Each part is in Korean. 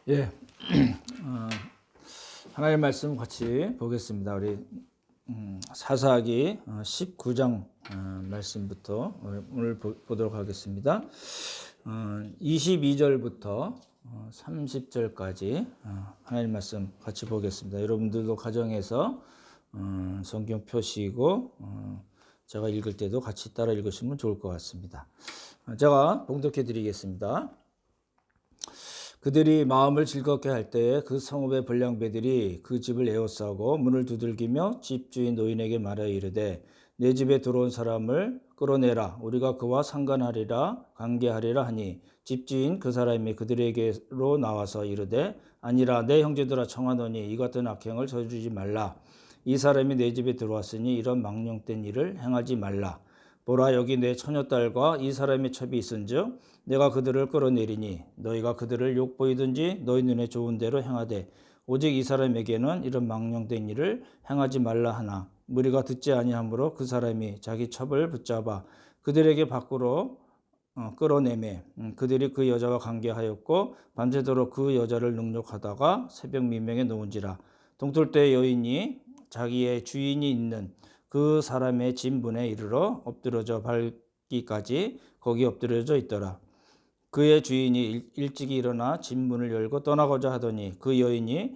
예, 하나님 말씀 같이 보겠습니다. 우리 사사기 19장 말씀부터 오늘 보도록 하겠습니다. 22절부터 30절까지 하나님 말씀 같이 보겠습니다. 여러분들도 가정에서 성경 펴시고 제가 읽을 때도 같이 따라 읽으시면 좋을 것 같습니다. 제가 봉독해 드리겠습니다. 그들이 마음을 즐겁게 할 때에 그 성읍의 불량배들이 그 집을 에워싸고 문을 두들기며 집주인 노인에게 말하여 이르되 내 집에 들어온 사람을 끌어내라. 우리가 그와 상관하리라 관계하리라 하니 집주인 그 사람이 그들에게로 나와서 이르되 아니라 내 형제들아 청하노니 이 같은 악행을 저지르지 말라. 이 사람이 내 집에 들어왔으니 이런 망령된 일을 행하지 말라. 보라, 여기 내 처녀딸과 이 사람의 첩이 있은즉 내가 그들을 끌어내리니 너희가 그들을 욕보이든지 너희 눈에 좋은 대로 행하되 오직 이 사람에게는 이런 망령된 일을 행하지 말라 하나 무리가 듣지 아니하므로 그 사람이 자기 첩을 붙잡아 그들에게 밖으로 끌어내매 그들이 그 여자와 관계하였고 밤새도록 그 여자를 능욕하다가 새벽 미명에 놓은지라. 동틀 때 여인이 자기의 주인이 있는 그 사람의 집 문에 이르러 엎드러져 밟기까지 거기 엎드려져 있더라. 그의 주인이 일찍이 일어나 집 문을 열고 떠나고자 하더니 그 여인이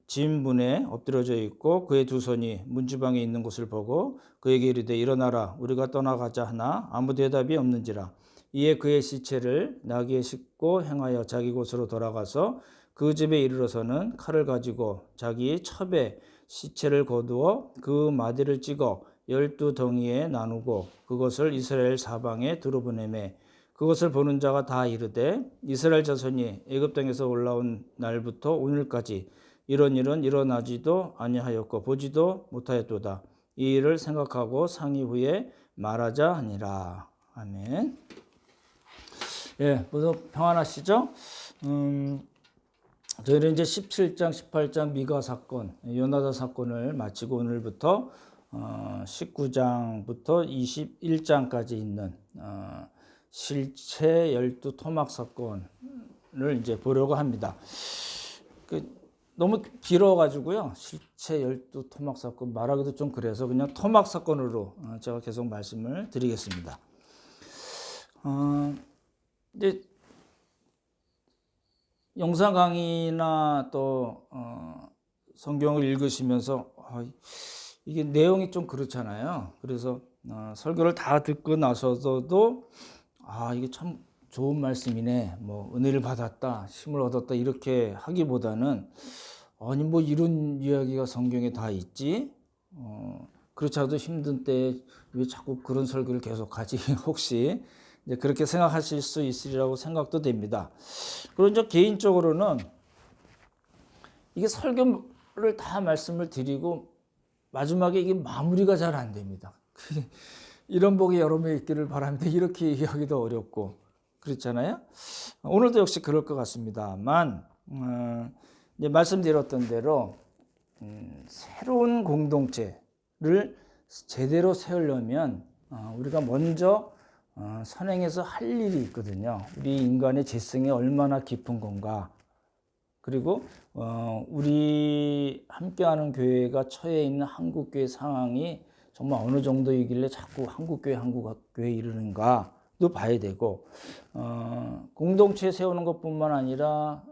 집 문에 엎드려져 있고 그의 두 손이 문지방에 있는 것을 보고 그에게 이르되 일어나라 우리가 떠나가자 하나 아무 대답이 없는지라. 이에 그의 시체를 나귀에 싣고 행하여 자기 곳으로 돌아가서 그 집에 이르러서는 칼을 가지고 자기 첩에 시체를 거두어 그 마디를 찍어 12덩이에 나누고 그것을 이스라엘 사방에 들어보내매 그것을 보는 자가 다 이르되 이스라엘 자손이 애굽 땅에서 올라온 날부터 오늘까지 이런 일은 일어나지도 아니하였고 보지도 못하였도다. 이 일을 생각하고 상의 후에 말하자 하니라. 아멘. 예, 모두 평안하시죠? 저희는 이제 17장, 18장 미가 사건, 요나단 사건을 마치고 오늘부터 19장부터 21장까지 있는 실체 12 토막 사건을 이제 보려고 합니다. 너무 길어가지고요. 실체 12 토막 사건 말하기도 좀 그래서 그냥 토막 사건으로 제가 계속 말씀을 드리겠습니다. 이제 영상 강의나 또 성경을 읽으시면서 이게 내용이 좀 그렇잖아요. 그래서 설교를 다 듣고 나서도 이게 참 좋은 말씀이네, 뭐 은혜를 받았다, 힘을 얻었다 이렇게 하기보다는 아니 뭐 이런 이야기가 성경에 다 있지, 그렇지 않아도 힘든 때 왜 자꾸 그런 설교를 계속하지 혹시 이제 그렇게 생각하실 수 있으리라고 생각도 됩니다. 그리고 이제 개인적으로는 이게 설교를 다 말씀을 드리고 마지막에 이게 마무리가 잘 안 됩니다. 이런 복이 여러 명 있기를 바랍니다. 이렇게 얘기하기도 어렵고 그렇잖아요. 오늘도 역시 그럴 것 같습니다만 이제 말씀드렸던 대로 새로운 공동체를 제대로 세우려면 우리가 먼저 선행해서 할 일이 있거든요. 우리 인간의 재성이 얼마나 깊은 건가. 그리고 우리 함께하는 교회가 처해 있는 한국교회 상황이 정말 어느 정도이길래 자꾸 한국교회 이르는가도 봐야 되고, 공동체 세우는 것뿐만 아니라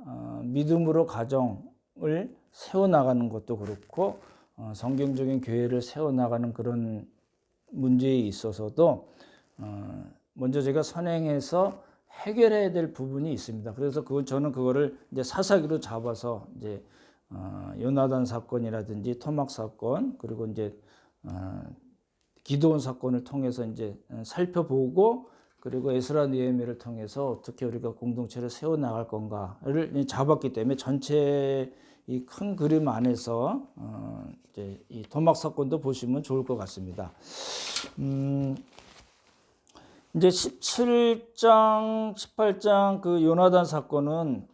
믿음으로 가정을 세워나가는 것도 그렇고 성경적인 교회를 세워나가는 그런 문제에 있어서도 먼저 제가 선행해서 해결해야 될 부분이 있습니다. 그래서 저는 그거를 이제 사사기로 잡아서 이제 요나단 사건이라든지 토막 사건 그리고 이제 기드온 사건을 통해서 이제 살펴보고 그리고 에스라 느헤미야를 통해서 어떻게 우리가 공동체를 세워 나갈 건가를 잡았기 때문에 전체 이 큰 그림 안에서 이제 이 토막 사건도 보시면 좋을 것 같습니다. 이제 17장, 18장 그 요나단 사건은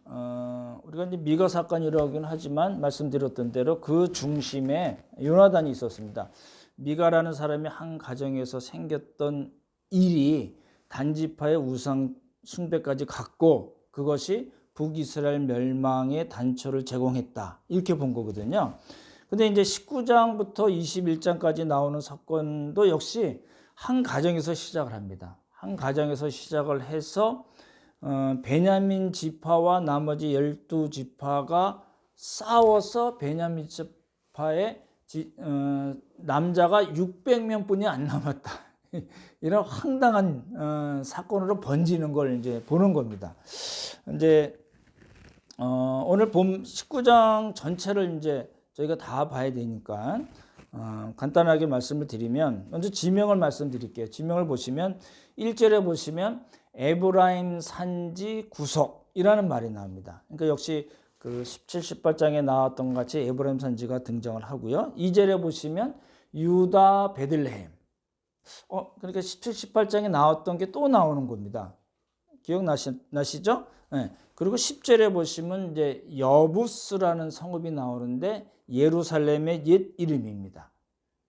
우리가 이제 미가 사건이라고 하긴 하지만 말씀드렸던 대로 그 중심에 요나단이 있었습니다. 미가라는 사람이 한 가정에서 생겼던 일이 단지파의 우상 숭배까지 갔고 그것이 북이스라엘 멸망의 단초를 제공했다. 이렇게 본 거거든요. 근데 이제 19장부터 21장까지 나오는 사건도 역시 한 가정에서 시작을 합니다. 한 가정에서 시작을 해서 베냐민 지파와 나머지 12지파가 싸워서 베냐민 지파의 남자가 600명뿐이 안 남았다. 이런 황당한 사건으로 번지는 걸 이제 보는 겁니다. 이제 오늘 본 19장 전체를 이제 저희가 다 봐야 되니까 간단하게 말씀을 드리면 먼저 지명을 말씀드릴게요. 지명을 보시면 1절에 보시면 에브라임 산지 구석이라는 말이 나옵니다. 그러니까 역시 그 17, 18장에 나왔던 같이 에브라임 산지가 등장을 하고요. 2절에 보시면 유다 베들레헴. 그러니까 17, 18장에 나왔던 게 또 나오는 겁니다. 기억나시죠? 네. 그리고 10절에 보시면 이제 여부스라는 성읍이 나오는데 예루살렘의 옛 이름입니다.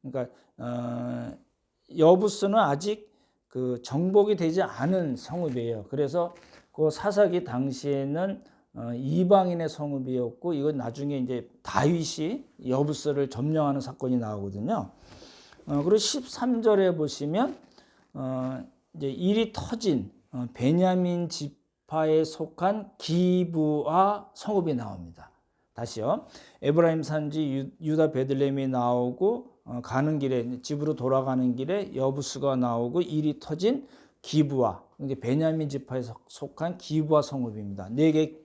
그러니까 여부스는 아직 그 정복이 되지 않은 성읍이에요. 그래서 그 사사기 당시에는 이방인의 성읍이었고 이건 나중에 이제 다윗이 여부스를 점령하는 사건이 나오거든요. 그리고 13절에 보시면 이제 일이 터진 베냐민 지파에 속한 기브아 성읍이 나옵니다. 다시요. 에브라임 산지 유다 베들레헴이 나오고 가는 길에 집으로 돌아가는 길에 여부스가 나오고 일이 터진 기브아, 이게 베냐민 지파에 속한 기브아 성읍입니다. 4개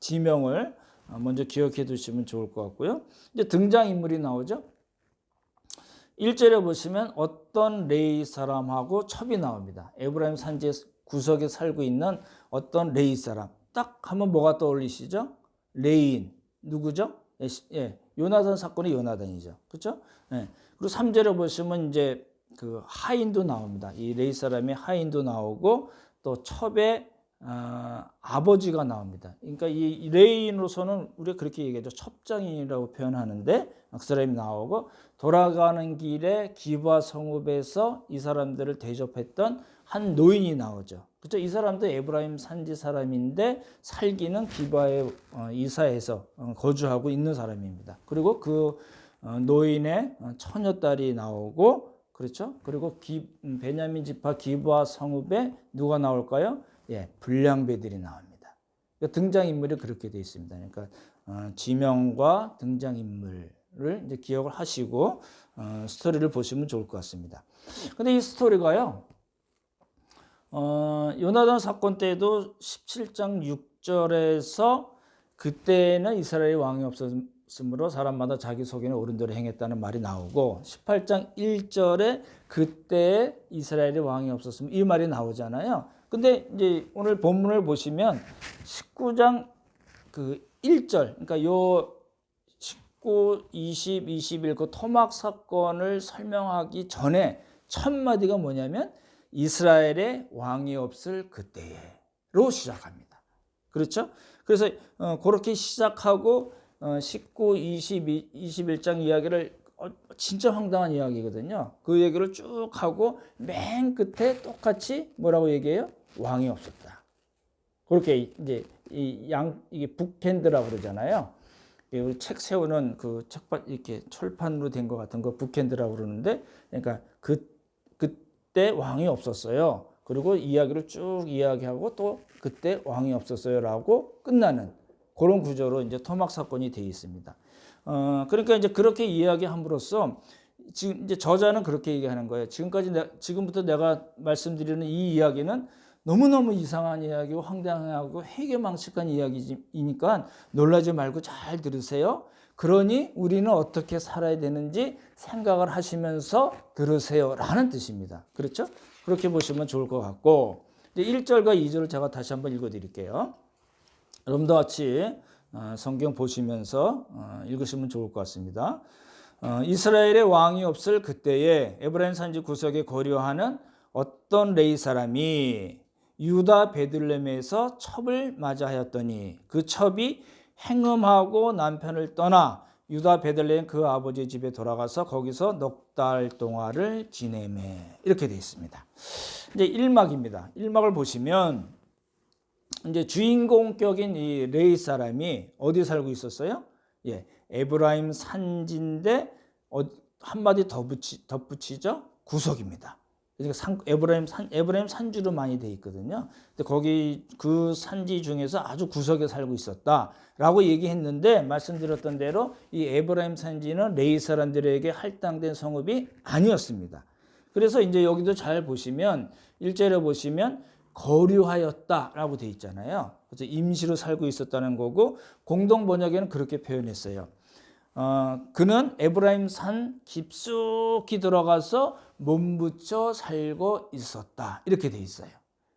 지명을 먼저 기억해 두시면 좋을 것 같고요. 이제 등장인물이 나오죠. 1절에 보시면 어떤 레위 사람하고 첩이 나옵니다. 에브라임 산지 구석에 살고 있는 어떤 레위 사람. 딱 하면 뭐가 떠올리시죠? 레위인. 누구죠? 요나단 사건이 요나단이죠. 그렇죠? 그리고 3절에 보시면 이제 그 하인도 나옵니다. 이 레위 사람의 하인도 나오고 또 첩의 아버지가 나옵니다. 그러니까 이 레위인으로서는 우리가 그렇게 얘기하죠. 첩장인이라고 표현하는데 그 사람이 나오고 돌아가는 길에 기브아 성읍에서 이 사람들을 대접했던 한 노인이 나오죠. 그렇죠? 이 사람도 에브라임 산지 사람인데 살기는 기브아의 이사에서 거주하고 있는 사람입니다. 그리고 그 노인의 처녀딸이 나오고 그렇죠? 그리고 베냐민 지파 기브아 성읍에 누가 나올까요? 불량배들이 나옵니다. 그러니까 등장인물이 그렇게 되어 있습니다. 그러니까 지명과 등장인물을 이제 기억을 하시고 스토리를 보시면 좋을 것 같습니다. 근데 이 스토리가요, 요나단 사건 때도 17장 6절에서 그때는 이스라엘 왕이 없었으므로 사람마다 자기 속에는 옳은 대로 행했다는 말이 나오고 18장 1절에 그때 이스라엘의 왕이 없었으면 이 말이 나오잖아요. 근데 이제 오늘 본문을 보시면 19장 그 1절, 그러니까 요 19, 20, 21 그 토막 사건을 설명하기 전에 첫 마디가 뭐냐면 이스라엘의 왕이 없을 그때로 시작합니다. 그렇죠? 그래서 그렇게 시작하고 19, 20, 21장 이야기를 진짜 황당한 이야기거든요. 그 얘기를 쭉 하고 맨 끝에 똑같이 뭐라고 얘기해요? 왕이 없었다. 그렇게 이제 이게 북핸드라고 그러잖아요. 우리 책 세우는 그 책밭 이렇게 철판으로 된 것 같은 거 북핸드라고 그러는데, 그러니까 그때 왕이 없었어요. 그리고 이야기를 쭉 이야기하고 또 그때 왕이 없었어요라고 끝나는 그런 구조로 이제 토막 사건이 되어 있습니다. 그러니까 이제 그렇게 이야기함으로써 지금 이제 저자는 그렇게 얘기하는 거예요. 지금부터 내가 말씀드리는 이 이야기는 너무너무 이상한 이야기고 황당하고 회개망측한 이야기이니까 놀라지 말고 잘 들으세요. 그러니 우리는 어떻게 살아야 되는지 생각을 하시면서 들으세요 라는 뜻입니다. 그렇죠? 그렇게 보시면 좋을 것 같고, 이제 1절과 2절을 제가 다시 한번 읽어 드릴게요. 여러분도 같이 성경 보시면서 읽으시면 좋을 것 같습니다. 이스라엘의 왕이 없을 그때에 에브라임 산지 구석에 거류하는 어떤 레위 사람이 유다 베들레헴에서 첩을 맞이하였더니 그 첩이 행음하고 남편을 떠나 유다 베들레헴 그 아버지 집에 돌아가서 거기서 넉 달 동안을 지내매. 이렇게 되어 있습니다. 이제 1막입니다. 1막을 보시면 이제 주인공격인 이 레위 사람이 어디 살고 있었어요? 예, 에브라임 산지인데 한마디 덧붙이죠? 구석입니다. 그러니까 에브라임 산지로 많이 돼 있거든요. 근데 거기 그 산지 중에서 아주 구석에 살고 있었다라고 얘기했는데 말씀드렸던 대로 이 에브라임 산지는 레위 사람들에게 할당된 성읍이 아니었습니다. 그래서 이제 여기도 잘 보시면 1절에 보시면 거류하였다라고 돼 있잖아요. 그래서 임시로 살고 있었다는 거고 공동 번역에는 그렇게 표현했어요. 그는 에브라임 산 깊숙이 들어가서 몸붙여 살고 있었다. 이렇게 돼 있어요.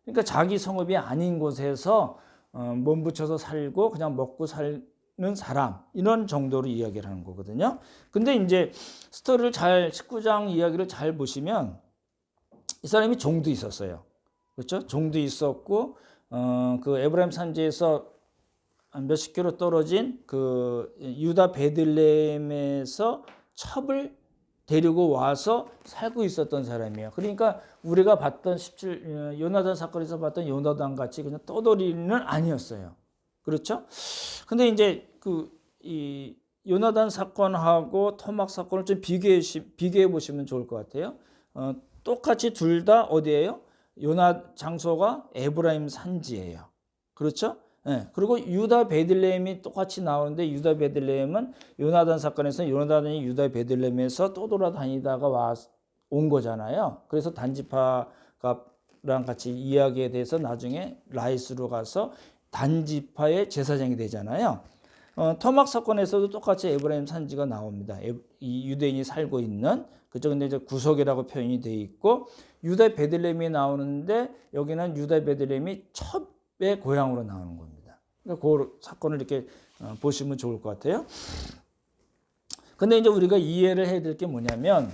그러니까 자기 성읍이 아닌 곳에서 몸붙여서 살고 그냥 먹고 사는 사람 이런 정도로 이야기를 하는 거거든요. 근데 이제 스토리를 19장 이야기를 잘 보시면 이 사람이 종도 있었어요. 그렇죠? 종도 있었고 그 에브라임 산지에서 몇십 킬로 떨어진 그 유다 베들레헴에서 첩을 데리고 와서 살고 있었던 사람이에요. 그러니까 우리가 봤던 요나단 사건에서 봤던 요나단 같이 그냥 떠돌이는 아니었어요. 그렇죠? 근데 이제 이 요나단 사건하고 토막 사건을 좀 비교해 보시면 좋을 것 같아요. 똑같이 둘 다 어디예요? 장소가 에브라임 산지예요. 그렇죠? 네. 그리고 유다 베들레헴이 똑같이 나오는데 유다 베들레헴은 요나단 사건에서 요나단이 유다 베들레헴에서 떠돌아다니다가 온 거잖아요. 그래서 단지파랑 같이 이야기에 대해서 나중에 라이스로 가서 단지파의 제사장이 되잖아요. 토막 사건에서도 똑같이 에브라임 산지가 나옵니다. 이 유대인이 살고 있는 그쪽은 이제 구석이라고 표현이 되어 있고 유다 베들레헴이 나오는데 여기는 유다 베들레헴이 첩의 고향으로 나오는 겁니다. 그러니까 그 사건을 이렇게 보시면 좋을 것 같아요. 근데 이제 우리가 이해를 해야 될 게 뭐냐면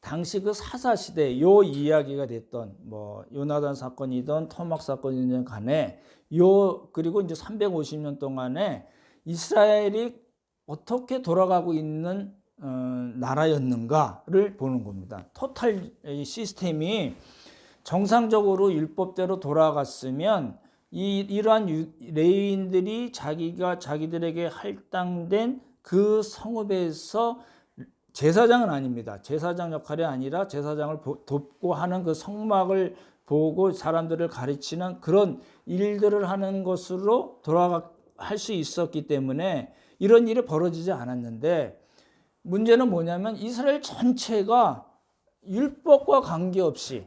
당시 그 사사 시대 요 이야기가 됐던 뭐 요나단 사건이든 토막 사건이든 간에 그리고 이제 350년 동안에 이스라엘이 어떻게 돌아가고 있는 나라였는가를 보는 겁니다. 토탈 시스템이 정상적으로 율법대로 돌아갔으면 이러한 레위인들이 자기들에게 할당된 그 성읍에서 제사장은 아닙니다. 제사장 역할이 아니라 제사장을 돕고 하는 그 성막을 보고 사람들을 가르치는 그런 일들을 하는 것으로 할 수 있었기 때문에 이런 일이 벌어지지 않았는데 문제는 뭐냐면 이스라엘 전체가 율법과 관계없이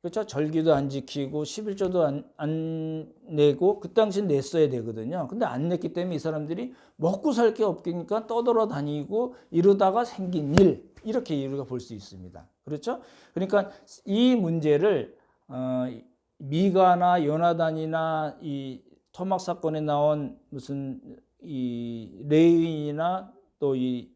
그렇죠? 절기도 안 지키고 11조도 안 내고 그 당시 냈어야 되거든요. 근데 안 냈기 때문에 이 사람들이 먹고 살 게 없으니까 떠돌아다니고 이러다가 생긴 일 이렇게 우리가 볼 수 있습니다. 그렇죠? 그러니까 이 문제를 미가나 요나단이나 이 토막 사건에 나온 무슨 이 레위인이나 또 이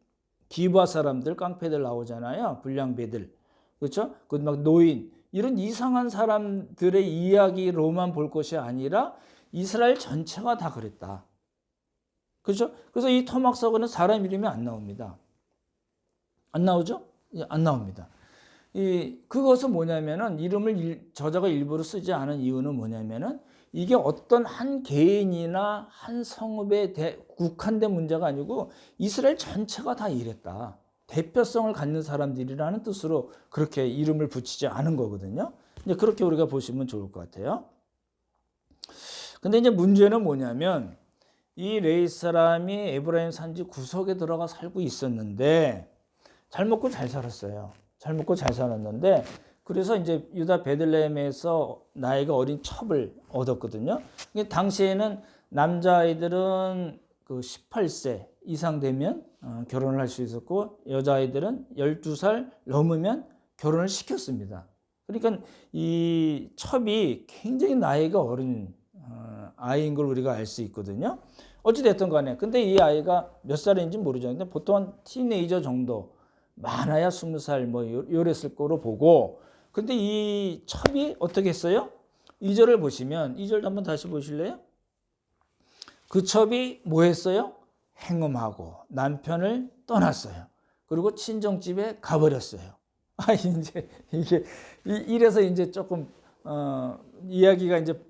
기브아 사람들 깡패들 나오잖아요. 불량배들 그렇죠? 그 막 노인 이런 이상한 사람들의 이야기로만 볼 것이 아니라 이스라엘 전체가 다 그랬다. 그렇죠? 그래서 이 토막 사건은 사람 이름이 안 나옵니다. 안 나오죠? 안 나옵니다. 그것은 뭐냐면은 저자가 일부러 쓰지 않은 이유는 뭐냐면은 이게 어떤 한 개인이나 한 성읍에 국한된 문제가 아니고 이스라엘 전체가 다 이랬다. 대표성을 갖는 사람들이라는 뜻으로 그렇게 이름을 붙이지 않은 거거든요. 이제 그렇게 우리가 보시면 좋을 것 같아요. 근데 이제 문제는 뭐냐면 이 레위 사람이 에브라임 산지 구석에 들어가 살고 있었는데 잘 먹고 잘 살았어요. 잘 먹고 잘 살았는데 그래서 이제 유다 베들레헴에서 나이가 어린 첩을 얻었거든요. 당시에는 남자아이들은 그 18세 이상 되면 결혼을 할 수 있었고 여자아이들은 12살 넘으면 결혼을 시켰습니다. 그러니까 이 첩이 굉장히 나이가 어린 아이인 걸 우리가 알 수 있거든요. 어찌됐든 간에 근데 이 아이가 몇 살인지 모르죠. 근데 보통 티네이저 정도 많아야 20살 뭐 요랬을 거로 보고 근데 이 첩이 어떻게 했어요? 2절을 보시면 2절 한번 다시 보실래요? 그 첩이 뭐 했어요? 행음하고 남편을 떠났어요. 그리고 친정집에 가버렸어요. 이제 이게 이래서 이제 조금 이야기가 이제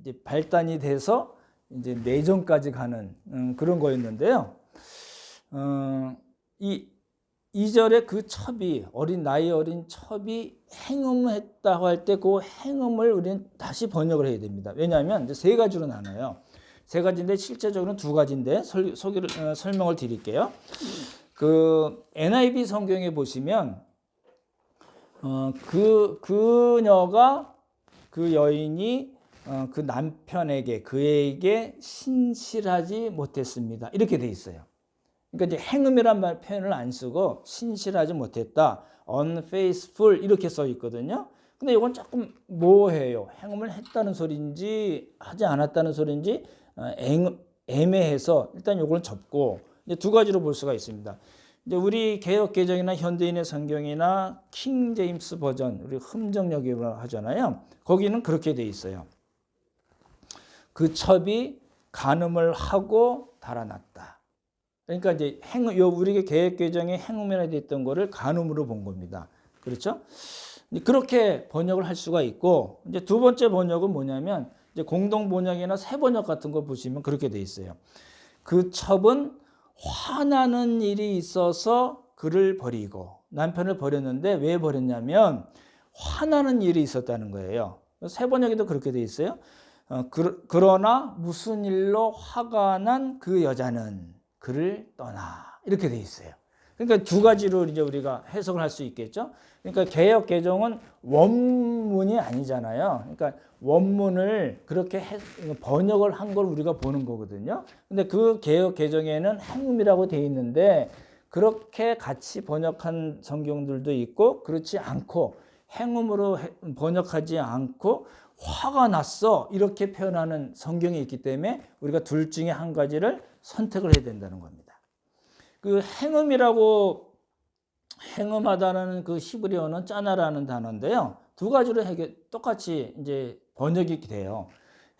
이제 발단이 돼서 이제 내정까지 가는 그런 거였는데요. 이 2절에 그 첩이 나이 어린 첩이 행음을 했다고 할 때 그 행음을 우리는 다시 번역을 해야 됩니다. 왜냐하면 이제 세 가지로 나눠요. 세 가지인데 실제적으로는 두 가지인데 설명을 드릴게요. 그 NIV 성경에 보시면 그녀가 그 여인이 그 남편에게 그에게 신실하지 못했습니다. 이렇게 돼 있어요. 그러니까 이제 행음이란 표현을 안 쓰고 신실하지 못했다, unfaithful 이렇게 써 있거든요. 근데 이건 조금 모호해요. 행음을 했다는 소리인지 하지 않았다는 소리인지 애매해서 일단 이걸 접고 이제 두 가지로 볼 수가 있습니다. 이제 우리 개역 개정이나 현대인의 성경이나 킹 제임스 버전, 우리 흠정역이라고 하잖아요. 거기는 그렇게 돼 있어요. 그 첩이 간음을 하고 달아났다. 그러니까 이제 우리 개역 개정에 행음이라 돼 있던 거를 간음으로 본 겁니다. 그렇죠? 그렇게 번역을 할 수가 있고, 이제 두 번째 번역은 뭐냐면 이제 공동 번역이나 새 번역 같은 거 보시면 그렇게 돼 있어요. 그 첩은 화나는 일이 있어서 그를 버리고, 남편을 버렸는데 왜 버렸냐면 화나는 일이 있었다는 거예요. 새 번역에도 그렇게 돼 있어요. 그러나 무슨 일로 화가 난 그 여자는 그를 떠나, 이렇게 돼 있어요. 그러니까 두 가지로 이제 우리가 해석을 할 수 있겠죠. 그러니까 개역 개정은 원문이 아니잖아요. 그러니까 원문을 그렇게 번역을 한 걸 우리가 보는 거거든요. 근데 그 개역 개정에는 행음이라고 돼 있는데 그렇게 같이 번역한 성경들도 있고, 그렇지 않고 행음으로 번역하지 않고 화가 났어 이렇게 표현하는 성경이 있기 때문에 우리가 둘 중에 한 가지를 선택을 해야 된다는 겁니다. 그 행음하다는 그 히브리어는 짜나라는 단어인데요. 두 가지로 똑같이 이제 번역이 돼요.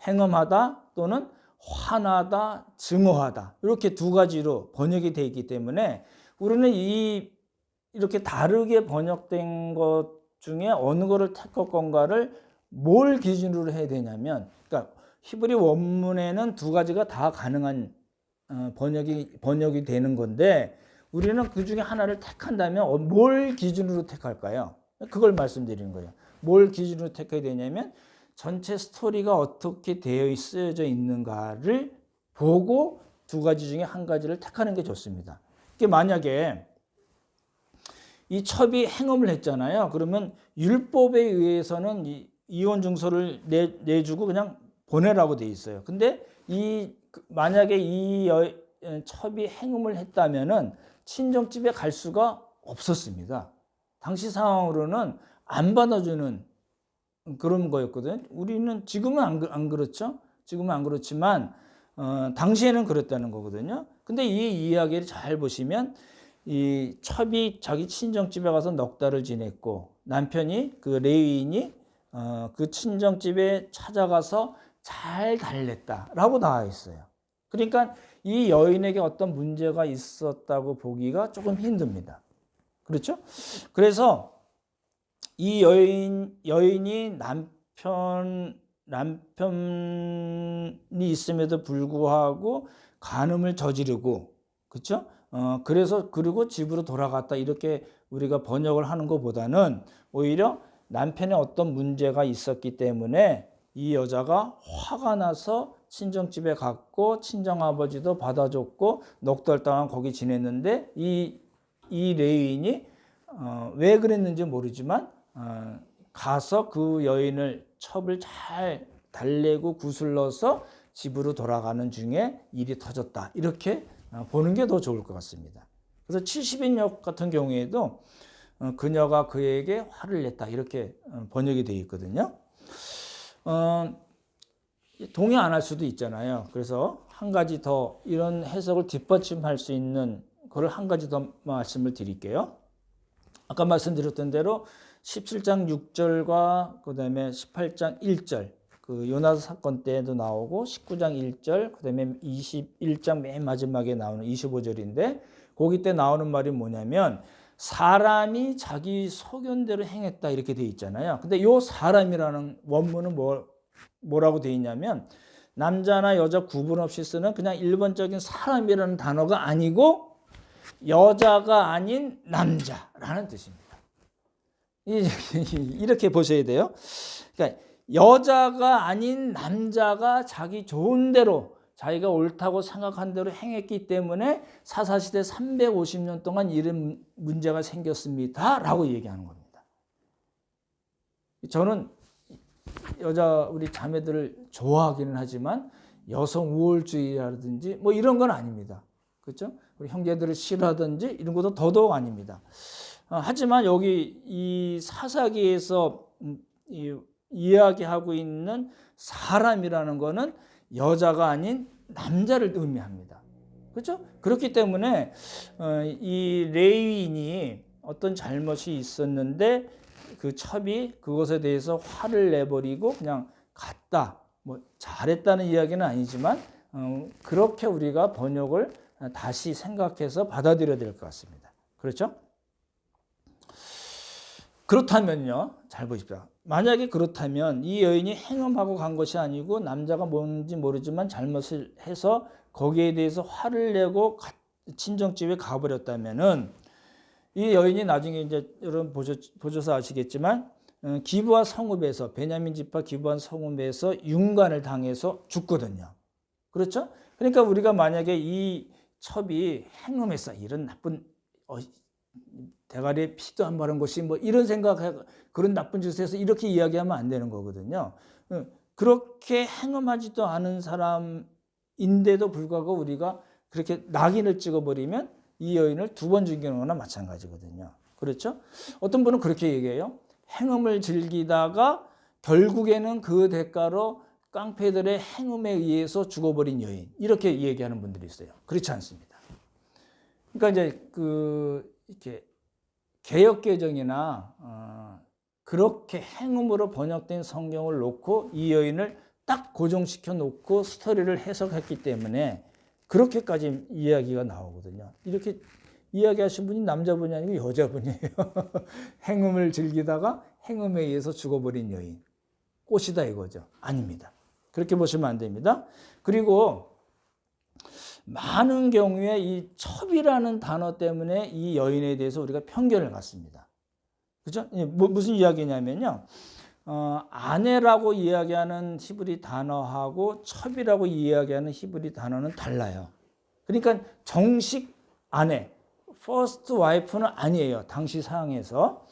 행음하다 또는 화나다, 증오하다, 이렇게 두 가지로 번역이 되어 있기 때문에 우리는 이렇게 다르게 번역된 것 중에 어느 거를 택할 건가를 뭘 기준으로 해야 되냐면, 그러니까 히브리 원문에는 두 가지가 다 가능한 번역이 되는 건데 우리는 그 중에 하나를 택한다면 뭘 기준으로 택할까요? 그걸 말씀드리는 거예요. 뭘 기준으로 택해야 되냐면 전체 스토리가 어떻게 되어 쓰여져 있는가를 보고 두 가지 중에 한 가지를 택하는 게 좋습니다. 이게 만약에 이 첩이 행음을 했잖아요. 그러면 율법에 의해서는 이혼 증서를 내주고 그냥 보내라고 돼 있어요. 근데 만약에 이 첩이 행음을 했다면은 친정집에 갈 수가 없었습니다. 당시 상황으로는 안 받아주는 그런 거였거든요. 우리는 지금은 안 그렇죠. 지금은 안 그렇지만 당시에는 그랬다는 거거든요. 근데 이 이야기를 잘 보시면 이 첩이 자기 친정집에 가서 넉 달을 지냈고 남편이 그 레위인이 그 친정집에 찾아가서 잘 달랬다라고 나와 있어요. 그러니까 이 여인에게 어떤 문제가 있었다고 보기가 조금 힘듭니다. 그렇죠? 그래서 이 여인이 남편이 있음에도 불구하고 간음을 저지르고, 그렇죠? 그리고 집으로 돌아갔다, 이렇게 우리가 번역을 하는 것보다는 오히려 남편의 어떤 문제가 있었기 때문에 이 여자가 화가 나서 친정집에 갔고 친정아버지도 받아줬고 넉 달 동안 거기 지냈는데 이 레위인이 왜 그랬는지 모르지만 가서 그 여인을 첩을 잘 달래고 구슬러서 집으로 돌아가는 중에 일이 터졌다, 이렇게 보는 게 더 좋을 것 같습니다. 그래서 70인역 같은 경우에도 그녀가 그에게 화를 냈다, 이렇게 번역이 되어 있거든요. 동의 안 할 수도 있잖아요. 그래서 한 가지 더 이런 해석을 뒷받침할 수 있는 그걸 한 가지 더 말씀을 드릴게요. 아까 말씀드렸던 대로 17장 6절과 그 다음에 18장 1절 그 요나스 사건 때도 나오고 19장 1절 그 다음에 21장 맨 마지막에 나오는 25절인데 거기 때 나오는 말이 뭐냐면 사람이 자기 소견대로 행했다, 이렇게 돼 있잖아요. 근데 요 사람이라는 원문은 뭐라고 돼 있냐면 남자나 여자 구분 없이 쓰는 그냥 일반적인 사람이라는 단어가 아니고 여자가 아닌 남자라는 뜻입니다. 이렇게 보셔야 돼요. 그러니까 여자가 아닌 남자가 자기 좋은 대로 자기가 옳다고 생각한 대로 행했기 때문에 사사시대 350년 동안 이런 문제가 생겼습니다 라고 얘기하는 겁니다. 저는 여자 우리 자매들을 좋아하기는 하지만 여성 우월주의라든지 뭐 이런 건 아닙니다. 그렇죠? 우리 형제들을 싫어하든지 이런 것도 더더욱 아닙니다. 하지만 여기 이 사사기에서 이야기하고 있는 사람이라는 거는 여자가 아닌 남자를 의미합니다. 그렇죠? 그렇기 때문에 이 레위인이 어떤 잘못이 있었는데 그 첩이 그것에 대해서 화를 내버리고 그냥 갔다. 뭐 잘했다는 이야기는 아니지만 그렇게 우리가 번역을 다시 생각해서 받아들여야 될 것 같습니다. 그렇죠? 그렇다면요. 잘 보십시오. 만약에 그렇다면 이 여인이 행음하고 간 것이 아니고 남자가 뭔지 모르지만 잘못을 해서 거기에 대해서 화를 내고 친정집에 가버렸다면은 이 여인이 나중에 이제 여러분 보셔서 아시겠지만 기브아 성읍에서 베냐민 지파 기브아 성읍에서 윤관을 당해서 죽거든요. 그렇죠? 그러니까 우리가 만약에 이 첩이 행음했어 이런 나쁜 대가리에 피도 안 바른 것이 뭐 이런 생각 그런 나쁜 짓을 해서 이렇게 이야기하면 안 되는 거거든요. 그렇게 행음하지도 않은 사람인데도 불구하고 우리가 그렇게 낙인을 찍어버리면 이 여인을 2번 죽이는 거나 마찬가지거든요. 그렇죠? 어떤 분은 그렇게 얘기해요. 행음을 즐기다가 결국에는 그 대가로 깡패들의 행음에 의해서 죽어버린 여인 이렇게 얘기하는 분들이 있어요. 그렇지 않습니다. 그러니까 이제 이렇게 개역개정이나 그렇게 행음으로 번역된 성경을 놓고 이 여인을 딱 고정시켜 놓고 스토리를 해석했기 때문에 그렇게까지 이야기가 나오거든요. 이렇게 이야기하신 분이 남자분이 아니고 여자분이에요. 행음을 즐기다가 행음에 의해서 죽어버린 여인. 꽃이다 이거죠. 아닙니다. 그렇게 보시면 안 됩니다. 그리고 많은 경우에 이 첩이라는 단어 때문에 이 여인에 대해서 우리가 편견을 갖습니다. 그죠? 무슨 이야기냐면요. 아내라고 이야기하는 히브리 단어하고 첩이라고 이야기하는 히브리 단어는 달라요. 그러니까 정식 아내, first wife는 아니에요. 당시 상황에서.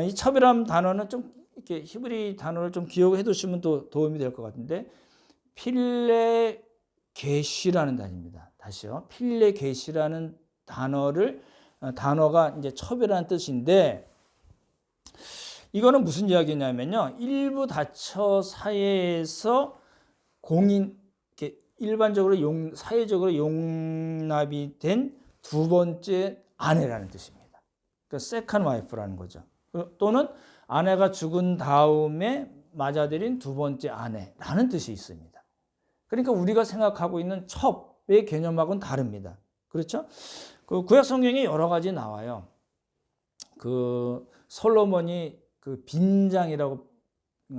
이 첩이라는 단어는 좀 이렇게 히브리 단어를 좀 기억해 두시면 또 도움이 될 것 같은데 필레 게시라는 단어입니다. 다시요. 필레 게시라는 단어가 이제 첩이라는 뜻인데 이거는 무슨 이야기냐면요. 일부 다처 사회에서 일반적으로 사회적으로 용납이 된 2번째 아내라는 뜻입니다. 그러니까 second wife라는 거죠. 또는 아내가 죽은 다음에 맞아들인 2번째 아내라는 뜻이 있습니다. 그러니까 우리가 생각하고 있는 첩의 개념하고는 다릅니다. 그렇죠? 그 구약 성경에 여러 가지 나와요. 그 솔로몬이 그 빈장이라고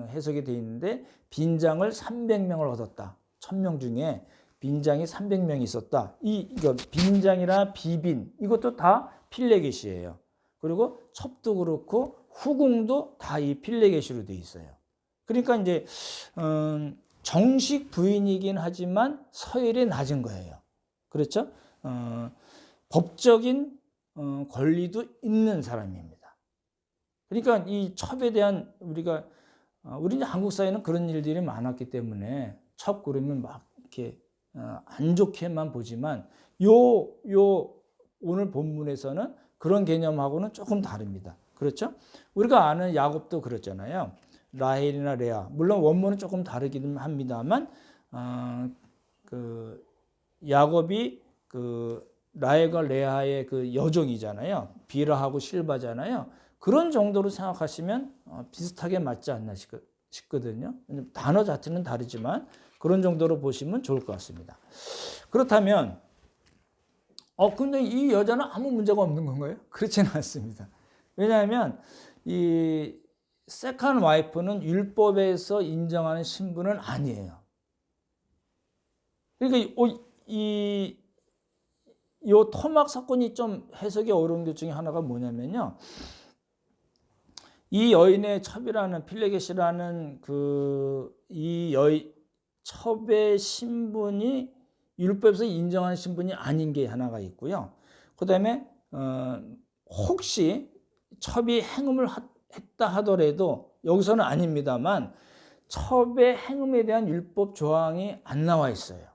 해석이 되어 있는데 빈장을 300명을 얻었다. 1000명 중에 빈장이 300명이 있었다. 이거 빈장이나 비빈 이것도 다 필레게시예요. 그리고 첩도 그렇고 후궁도 다 이 필레게시로 되어 있어요. 그러니까 이제 정식 부인이긴 하지만 서열이 낮은 거예요. 그렇죠? 법적인 권리도 있는 사람입니다. 그러니까 이 첩에 대한 우리 한국 사회는 그런 일들이 많았기 때문에 첩 그러면 막 이렇게 안 좋게만 보지만 오늘 본문에서는 그런 개념하고는 조금 다릅니다. 그렇죠? 우리가 아는 야곱도 그렇잖아요. 라헬이나 레아 물론 원문은 조금 다르긴 합니다만 그 야곱이 그 라헬과 레아의 그 여종이잖아요. 비라하고 실바잖아요. 그런 정도로 생각하시면 비슷하게 맞지 않나 싶거든요. 단어 자체는 다르지만 그런 정도로 보시면 좋을 것 같습니다. 그렇다면 근데 이 여자는 아무 문제가 없는 건가요? 그렇지는 않습니다. 왜냐하면 이 세컨 와이프는 율법에서 인정하는 신분은 아니에요. 그러니까 이 토막 사건이 좀 해석이 어려운 것 중에 하나가 뭐냐면요. 이 여인의 첩이라는 필레겟이라는 이 첩의 신분이 율법에서 인정하는 신분이 아닌 게 하나가 있고요. 그 다음에 혹시 첩이 행음을 했다 하더라도 여기서는 아닙니다만 첩의 행음에 대한 율법 조항이 안 나와 있어요.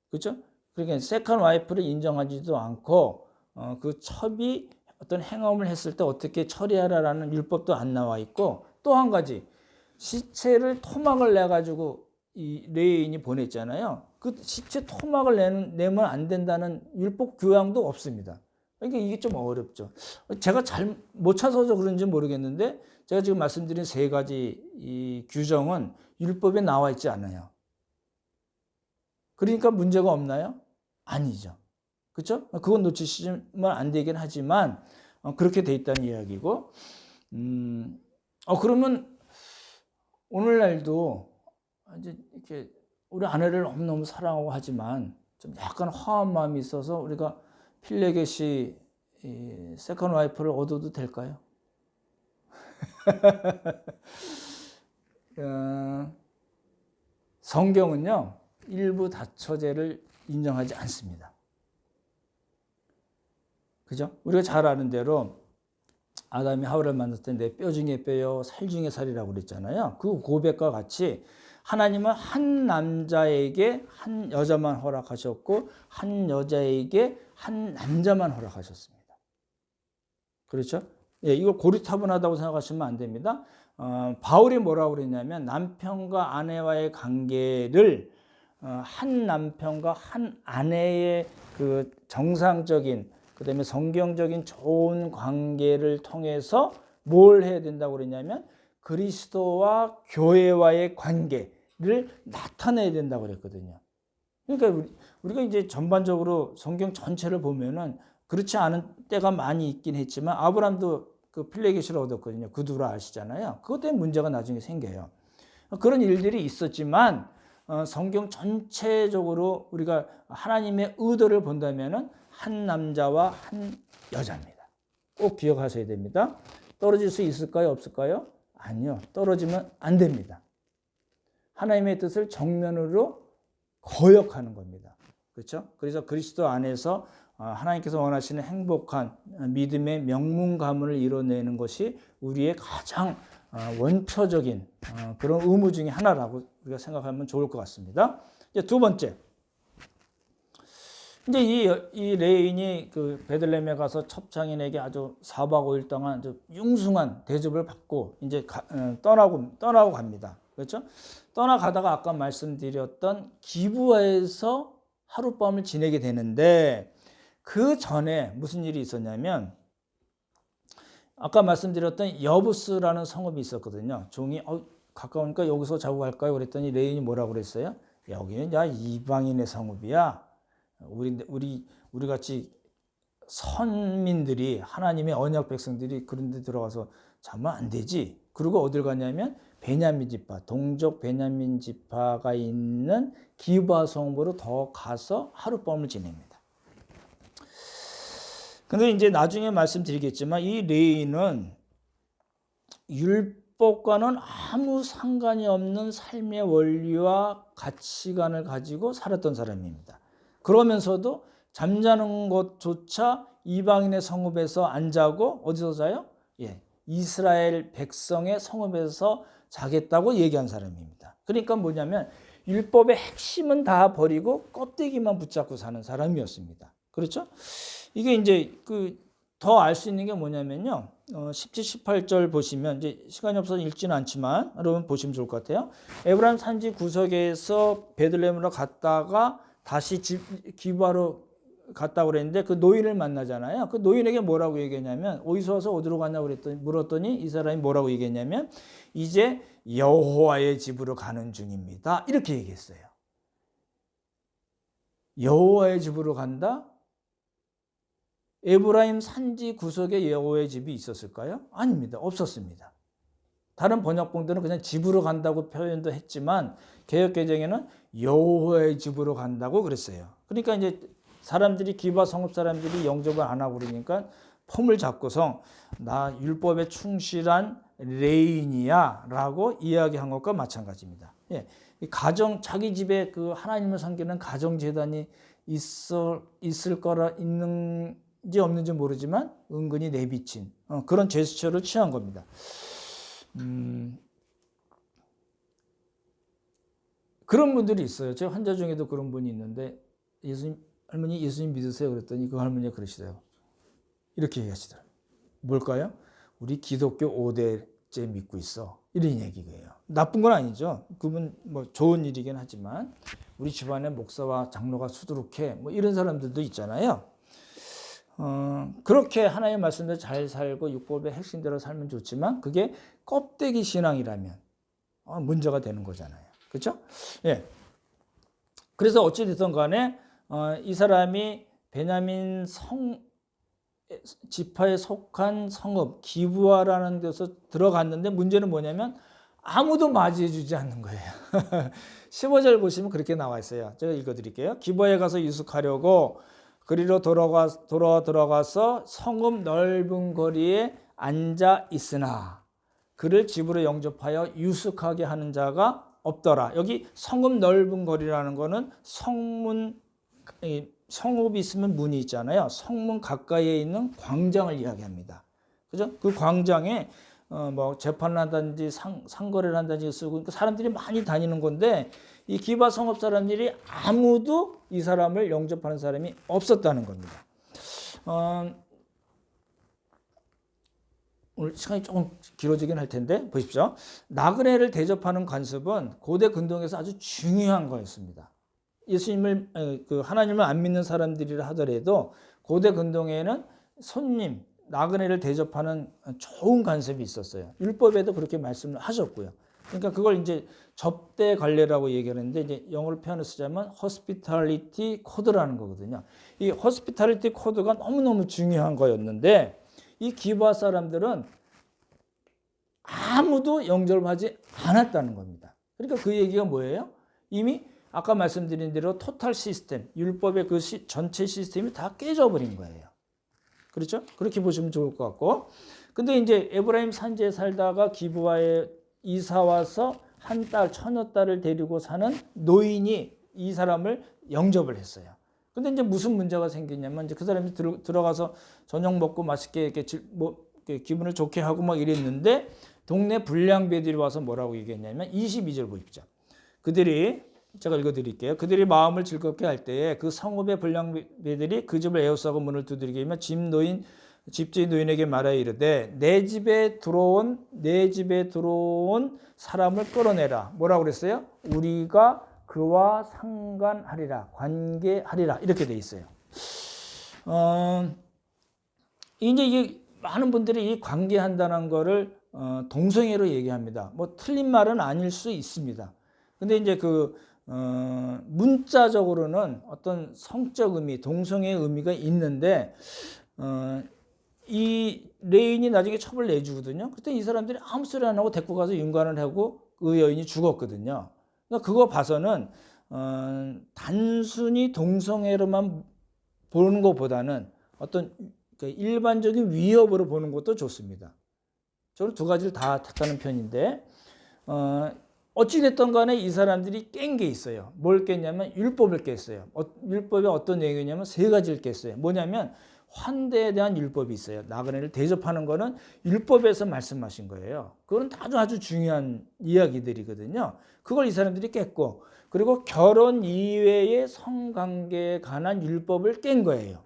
그렇죠? 그러니까 세컨 와이프를 인정하지도 않고 그 첩이 어떤 행음을 했을 때 어떻게 처리하라라는 율법도 안 나와 있고, 또 한 가지 시체를 토막을 내 가지고 이 레인이 보냈잖아요. 그 시체 토막을 내면 안 된다는 율법 교양도 없습니다. 그러니까 이게 좀 어렵죠. 제가 잘 못 찾아서 그런지 모르겠는데 제가 지금 말씀드린 세 가지 이 규정은 율법에 나와 있지 않아요. 그러니까 문제가 없나요? 아니죠. 그렇죠? 그건 놓치시면 안 되긴 하지만 그렇게 돼 있다는 이야기고, 그러면 오늘날도 이제 이렇게 우리 아내를 너무너무 사랑하고 하지만 좀 약간 화한 마음이 있어서 우리가 필레겟이 세컨 와이프를 얻어도 될까요? 성경은요, 일부 다처제를 인정하지 않습니다. 그죠? 우리가 잘 아는 대로 아담이 하와를 만났을 때 내 뼈 중에 뼈요, 살 중에 살이라고 그랬잖아요. 그 고백과 같이 하나님은 한 남자에게 한 여자만 허락하셨고 한 여자에게 한 남자만 허락하셨습니다. 그렇죠? 예, 이거 고리타분하다고 생각하시면 안 됩니다. 바울이 뭐라고 그랬냐면 남편과 아내와의 관계를 한 남편과 한 아내의 그 정상적인, 그 다음에 성경적인 좋은 관계를 통해서 뭘 해야 된다고 그랬냐면 그리스도와 교회와의 관계를 나타내야 된다고 그랬거든요. 그러니까 우리가 이제 전반적으로 성경 전체를 보면은 그렇지 않은 때가 많이 있긴 했지만 아브라함도 그 필레겟을 얻었거든요. 그 둘을 아시잖아요. 그것 때문에 문제가 나중에 생겨요. 그런 일들이 있었지만 성경 전체적으로 우리가 하나님의 의도를 본다면은 한 남자와 한 여자입니다. 꼭 기억하셔야 됩니다. 떨어질 수 있을까요? 없을까요? 아니요. 떨어지면 안 됩니다. 하나님의 뜻을 정면으로 거역하는 겁니다. 그렇죠? 그래서 그리스도 안에서 하나님께서 원하시는 행복한 믿음의 명문 가문을 이뤄내는 것이 우리의 가장 원초적인 그런 의무 중에 하나라고 우리가 생각하면 좋을 것 같습니다. 이제 두 번째, 이제 이 레인이 그 베들레헴에 가서 첩장인에게 아주 4박 5일 동안 아주 융숭한 대접을 받고 이제 떠나고 갑니다. 그렇죠? 떠나가다가 아까 말씀드렸던 기브아에서 하룻밤을 지내게 되는데, 그 전에 무슨 일이 있었냐면 아까 말씀드렸던 여부스라는 성읍이 있었거든요. 종이 가까우니까 여기서 자고 갈까요? 그랬더니 레인이 뭐라고 그랬어요? 여기는 야 이방인의 성읍이야. 우리 같이 선민들이, 하나님의 언약 백성들이 그런 데 들어가서 자면 안 되지. 그리고 어딜 가냐면 베냐민 지파, 동족 베냐민 지파가 있는 기브아 성읍으로 더 가서 하룻밤을 지냅니다. 근데 이제 나중에 말씀드리겠지만 이 레인은 율법과는 아무 상관이 없는 삶의 원리와 가치관을 가지고 살았던 사람입니다. 그러면서도 잠자는 것조차 이방인의 성읍에서 안 자고 어디서 자요? 예, 이스라엘 백성의 성읍에서 자겠다고 얘기한 사람입니다. 그러니까 뭐냐면 율법의 핵심은 다 버리고 껍데기만 붙잡고 사는 사람이었습니다. 그렇죠? 이게 이제 더 알 수 있는 게 뭐냐면요. 17, 18절 보시면, 이제 시간이 없어서 읽지는 않지만 여러분 보시면 좋을 것 같아요. 에브라임 산지 구석에서 베들레헴으로 갔다가 다시 기브아로 갔다고 그랬는데 그 노인을 만나잖아요. 그 노인에게 뭐라고 얘기했냐면, 어디서 와서 어디로 가냐고 물었더니 이 사람이 뭐라고 얘기했냐면 이제 여호와의 집으로 가는 중입니다. 이렇게 얘기했어요. 여호와의 집으로 간다? 에브라임 산지 구석에 여호와의 집이 있었을까요? 아닙니다. 없었습니다. 다른 번역본들은 그냥 집으로 간다고 표현도 했지만 개역개정에는 여호와의 집으로 간다고 그랬어요. 그러니까 이제 사람들이 기브아 성읍 사람들이 영접을 안 하고 그러니까 폼을 잡고서 나 율법에 충실한 레인이야 라고 이야기한 것과 마찬가지입니다. 예, 이 가정 자기 집에 그 하나님을 섬기는 가정재단이 있을 거라 있는지 없는지 모르지만 은근히 내비친 그런 제스처를 취한 겁니다. 그런 분들이 있어요. 제 환자 중에도 그런 분이 있는데 할머니 예수님 믿으세요? 그랬더니 그 할머니가 그러시더라고요. 이렇게 얘기하시더라고요. 뭘까요? 우리 기독교 5대째 믿고 있어. 이런 얘기예요. 나쁜 건 아니죠. 그분 뭐 좋은 일이긴 하지만 우리 집안에 목사와 장로가 수두룩해. 뭐 이런 사람들도 있잖아요. 그렇게 하나님의 말씀대로 잘 살고 율법의 핵심대로 살면 좋지만 그게 껍데기 신앙이라면 문제가 되는 거잖아요. 그렇죠? 예. 그래서 어찌 됐든 간에 이 사람이 베냐민 지파에 속한 성읍 기브아라는 데서 들어갔는데 문제는 뭐냐면 아무도 맞이해 주지 않는 거예요. 15절 보시면 그렇게 나와 있어요. 제가 읽어드릴게요. 기브아에 가서 유숙하려고 그리로 들어가서 성읍 넓은 거리에 앉아 있으나 그를 집으로 영접하여 유숙하게 하는 자가 없더라. 여기 성읍 넓은 거리라는 거는 성읍이 있으면 문이 있잖아요. 성문 가까이에 있는 광장을 이야기합니다. 그죠? 그 광장에 뭐 재판을 한다든지 상거래를 한다든지 쓰고 사람들이 많이 다니는 건데 이 기브아 성읍 사람들이 아무도 이 사람을 영접하는 사람이 없었다는 겁니다. 오늘 시간이 조금 길어지긴 할 텐데 보십시오. 나그네를 대접하는 관습은 고대 근동에서 아주 중요한 거였습니다. 예수님을 하나님을 안 믿는 사람들이라 하더라도 고대 근동에는 손님 나그네를 대접하는 좋은 관습이 있었어요. 율법에도 그렇게 말씀을 하셨고요. 그러니까 그걸 이제 접대 관례라고 얘기하는데 이제 영어로 표현을 쓰자면 hospitality code라는 거거든요. 이 hospitality code가 너무너무 중요한 거였는데 이 기브아 사람들은 아무도 영접하지 않았다는 겁니다. 그러니까 그 얘기가 뭐예요? 이미 아까 말씀드린 대로 토탈 시스템, 율법의 그 전체 시스템이 다 깨져버린 거예요. 그렇죠? 그렇게 보시면 좋을 것 같고. 근데 이제 에브라임 산지에 살다가 기브아에 이사 와서 한 딸, 처녀딸을 데리고 사는 노인이 이 사람을 영접을 했어요. 근데 이제 무슨 문제가 생기냐면 이제 그 사람이 들어가서 저녁 먹고 맛있게 이렇게 기분을 좋게 하고 막 이랬는데 동네 불량배들이 와서 뭐라고 얘기했냐면 22절 보십시오. 제가 읽어드릴게요. 그들이 마음을 즐겁게 할 때에 그 성읍의 불량배들이 그 집을 에워싸고 문을 두드리게 하며 집주인 노인에게 말하여 이르되 내 집에 들어온 사람을 끌어내라. 뭐라고 그랬어요? 우리가 그와 상관하리라, 관계하리라 이렇게 돼 있어요. 이제 이게 많은 분들이 이 관계한다는 거를 동성애로 얘기합니다. 뭐 틀린 말은 아닐 수 있습니다. 근데 이제 문자적으로는 어떤 성적 의미, 동성애의 의미가 있는데 이 레인이 나중에 첩을 내주거든요. 그때 이 사람들이 아무 소리 안 하고 데리고 가서 윤관을 하고 그 여인이 죽었거든요. 그러니까 그거 봐서는 단순히 동성애로만 보는 것보다는 어떤 일반적인 위협으로 보는 것도 좋습니다. 저는 두 가지를 다 택하는 편인데 어찌됐든 간에 이 사람들이 깬 게 있어요. 뭘 깼냐면 율법을 깼어요. 율법이 어떤 내용이냐면 세 가지를 깼어요. 뭐냐면 환대에 대한 율법이 있어요. 나그네를 대접하는 거는 율법에서 말씀하신 거예요. 그건 아주 중요한 이야기들이거든요. 그걸 이 사람들이 깼고 그리고 결혼 이외의 성관계에 관한 율법을 깬 거예요.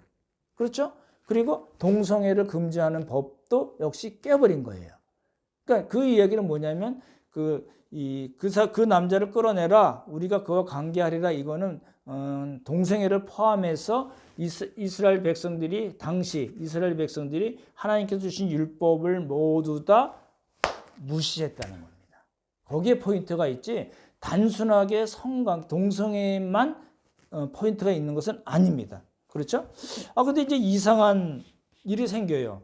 그렇죠? 그리고 동성애를 금지하는 법도 역시 깨버린 거예요. 그러니까 그 이야기는 뭐냐면 그 남자를 끌어내라. 우리가 그와 관계하리라. 이거는 동성애를 포함해서 이스라엘 백성들이 하나님께서 주신 율법을 모두 다 무시했다는 겁니다. 거기에 포인트가 있지 단순하게 동성애만 포인트가 있는 것은 아닙니다. 그렇죠? 근데 이제 이상한 일이 생겨요.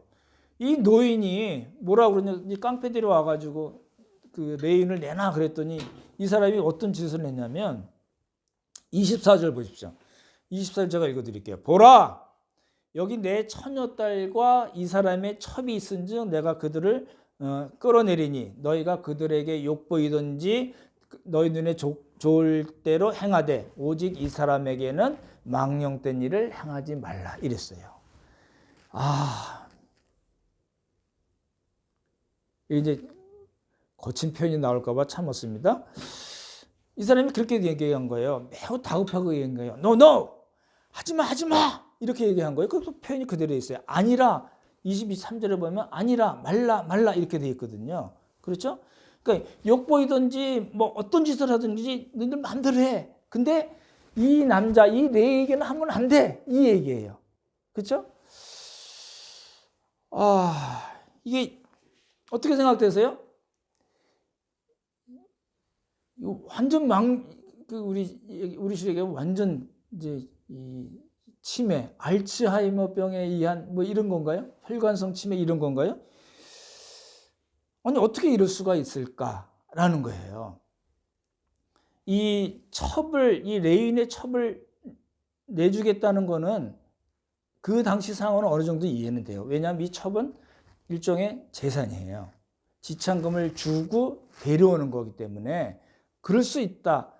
이 노인이 뭐라고 그러냐, 이 깡패들이 와가지고 그 레인을 내놔 그랬더니 이 사람이 어떤 짓을 했냐면 24절 보십시오. 24절 제가 읽어드릴게요. 보라, 여기 내 처녀딸과 이 사람의 첩이 있은즉 내가 그들을 끌어내리니 너희가 그들에게 욕보이든지 너희 눈에 좋을 대로 행하되 오직 이 사람에게는 망령된 일을 행하지 말라 이랬어요. 이제 거친 표현이 나올까 봐 참았습니다. 이 사람이 그렇게 얘기한 거예요. 매우 다급하게 얘기한 거예요. No! 하지마! 이렇게 얘기한 거예요. 그 표현이 그대로 있어요. 아니라 23절에 보면 아니라 말라 이렇게 돼 있거든요. 그렇죠? 그러니까 욕보이든지 뭐 어떤 짓을 하든지 너희들 마음대로 해. 근데 이 남자, 이 레이에게는 하면 안 돼. 이 얘기예요. 그렇죠? 이게 어떻게 생각되세요? 이거 완전 우리 시대에 완전 이제 이 치매, 알츠하이머병에 의한 뭐 이런 건가요? 혈관성 치매 이런 건가요? 아니 어떻게 이럴 수가 있을까라는 거예요. 이 레인의 첩을 내주겠다는 거는 그 당시 상황은 어느 정도 이해는 돼요. 왜냐하면 이 첩은 일종의 재산이에요. 지참금을 주고 데려오는 거기 때문에 그럴 수 있다.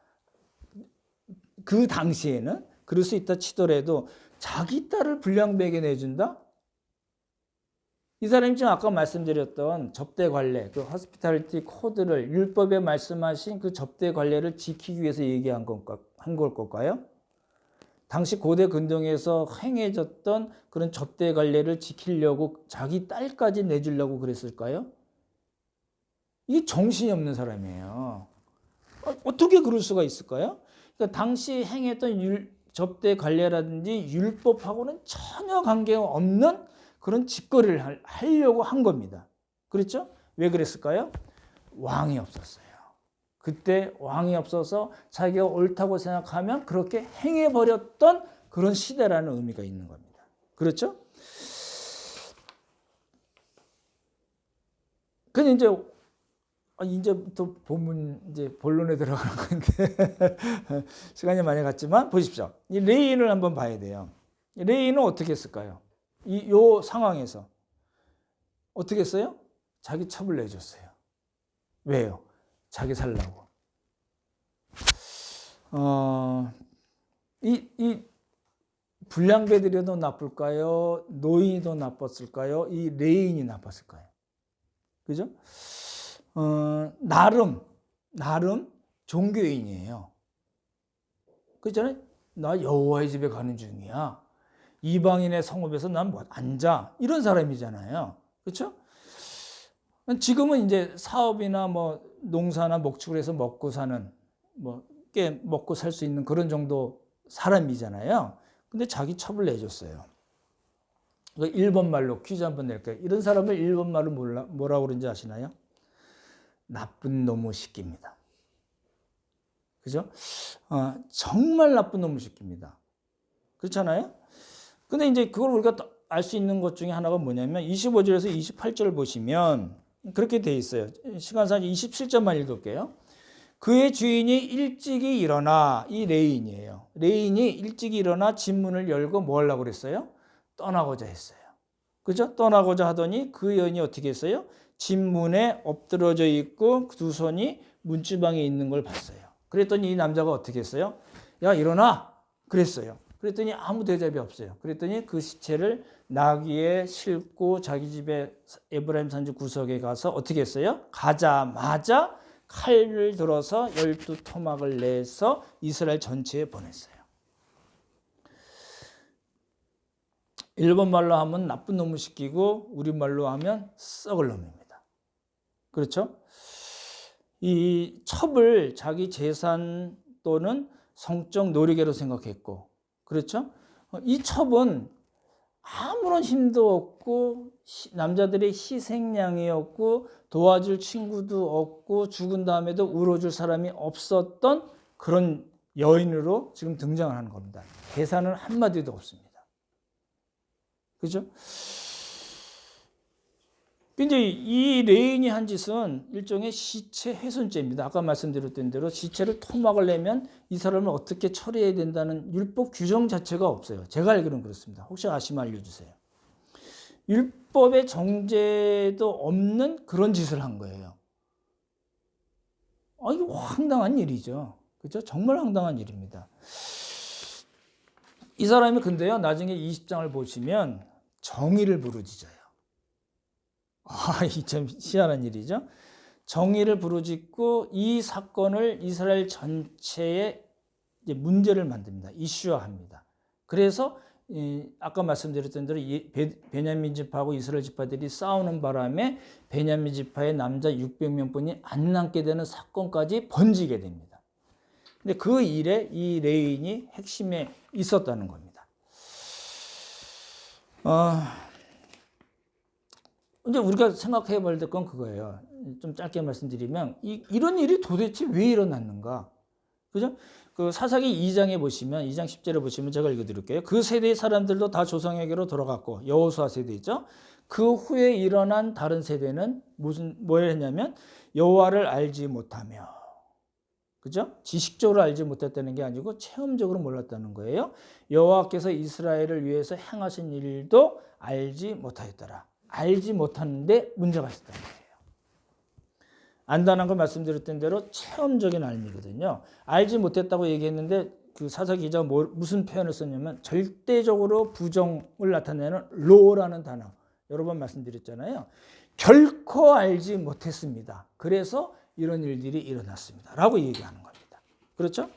그 당시에는 그럴 수 있다 치더라도 자기 딸을 불량배에게 내준다? 이 사람이 지금 아까 말씀드렸던 접대 관례, 그 호스피탈리티 코드를 율법에 말씀하신 그 접대 관례를 지키기 위해서 얘기한 한 걸 걸까요? 당시 고대 근동에서 행해졌던 그런 접대 관례를 지키려고 자기 딸까지 내주려고 그랬을까요? 이게 정신이 없는 사람이에요. 어떻게 그럴 수가 있을까요? 그러니까 당시 행했던 접대 관례라든지 율법하고는 전혀 관계가 없는 그런 짓거리를 하려고 한 겁니다. 그렇죠? 왜 그랬을까요? 왕이 없었어요. 그때 왕이 없어서 자기가 옳다고 생각하면 그렇게 행해버렸던 그런 시대라는 의미가 있는 겁니다. 그렇죠? 근데 이제부터 본론에 들어가는 건데 시간이 많이 갔지만 보십시오. 이 레인을 한번 봐야 돼요. 레인은 어떻게 했을까요? 요 상황에서 어떻게 했어요? 자기 첩을 내줬어요. 왜요? 자기 살라고. 이 불량배들이 더 나쁠까요? 노인이 더 나빴을까요? 이 레인이 나빴을까요? 그죠? 나름 종교인이에요. 그렇잖아요. 나 여호와의 집에 가는 중이야. 이방인의 성읍에서 난 뭐 앉아. 이런 사람이잖아요. 그렇죠? 지금은 이제 사업이나 뭐 농사나 목축을 해서 먹고 사는 꽤 먹고 살 수 있는 그런 정도 사람이잖아요. 근데 자기 첩을 내줬어요. 일본 말로 퀴즈 한번 낼게요. 이런 사람을 일본 말로 뭐라고 그러는지 아시나요? 나쁜 놈의 새끼입니다. 그죠? 정말 나쁜 놈의 새끼입니다. 그렇잖아요? 근데 이제 그걸 우리가 알 수 있는 것 중에 하나가 뭐냐면 25절에서 28절을 보시면 그렇게 돼 있어요. 시간상 27절만 읽을게요. 그의 주인이 일찍이 일어나, 이 레인이에요. 레인이 일찍이 일어나 집문을 열고 뭐 하려고 그랬어요? 떠나고자 했어요. 그죠? 떠나고자 하더니 그 여인이 어떻게 했어요? 집문에 엎드러져 있고 두 손이 문지방에 있는 걸 봤어요. 그랬더니 이 남자가 어떻게 했어요? 야, 일어나! 그랬어요. 그랬더니 아무 대답이 없어요. 그랬더니 그 시체를 나귀에 싣고 자기 집에 에브라임 산지 구석에 가서 어떻게 했어요? 가자마자 칼을 들어서 12토막을 내서 이스라엘 전체에 보냈어요. 일본 말로 하면 나쁜 놈을 시키고 우리말로 하면 썩을 놈입니다. 그렇죠? 이 첩을 자기 재산 또는 성적 노리개로 생각했고, 그렇죠? 이 첩은 아무런 힘도 없고 남자들의 희생양이었고 도와줄 친구도 없고 죽은 다음에도 울어줄 사람이 없었던 그런 여인으로 지금 등장을 하는 겁니다. 계산은 한마디도 없습니다. 그죠? 근데 이 레인이 한 짓은 일종의 시체 훼손죄입니다. 아까 말씀드렸던 대로 시체를 토막을 내면 이 사람을 어떻게 처리해야 된다는 율법 규정 자체가 없어요. 제가 알기로는 그렇습니다. 혹시 아시면 알려주세요. 율법의 정죄도 없는 그런 짓을 한 거예요. 이거 황당한 일이죠. 그렇죠? 정말 황당한 일입니다. 이 사람이 근데요, 나중에 20장을 보시면 정의를 부르짖어요. 이 참 희한한 일이죠. 정의를 부르짖고 이 사건을 이스라엘 전체에 이제 문제를 만듭니다. 이슈화합니다. 그래서 아까 말씀드렸던 대로 베냐민 지파하고 이스라엘 지파들이 싸우는 바람에 베냐민 지파의 남자 600명뿐이 안 남게 되는 사건까지 번지게 됩니다. 근데 그 일에 이 레인이 핵심에 있었다는 겁니다. 이제 우리가 생각해 볼 건 그거예요. 좀 짧게 말씀드리면 이런 일이 도대체 왜 일어났는가? 그죠? 그 사사기 2장에 보시면 2장 10절에 보시면 제가 읽어드릴게요. 그 세대의 사람들도 다 조상에게로 돌아갔고 여호수아 세대죠. 그 후에 일어난 다른 세대는 뭘 했냐면 여호와를 알지 못하며, 그죠? 지식적으로 알지 못했다는 게 아니고 체험적으로 몰랐다는 거예요. 여호와께서 이스라엘을 위해서 행하신 일도 알지 못하였더라. 알지 못하는데 문제가 있었다는 거예요. 안다는 걸 말씀드렸던 대로 체험적인 알미거든요. 알지 못했다고 얘기했는데 그 사사기 기자가 무슨 표현을 썼냐면 절대적으로 부정을 나타내는 로라는 단어. 여러 번 말씀드렸잖아요. 결코 알지 못했습니다. 그래서 이런 일들이 일어났습니다. 라고 얘기하는 겁니다. 그렇죠?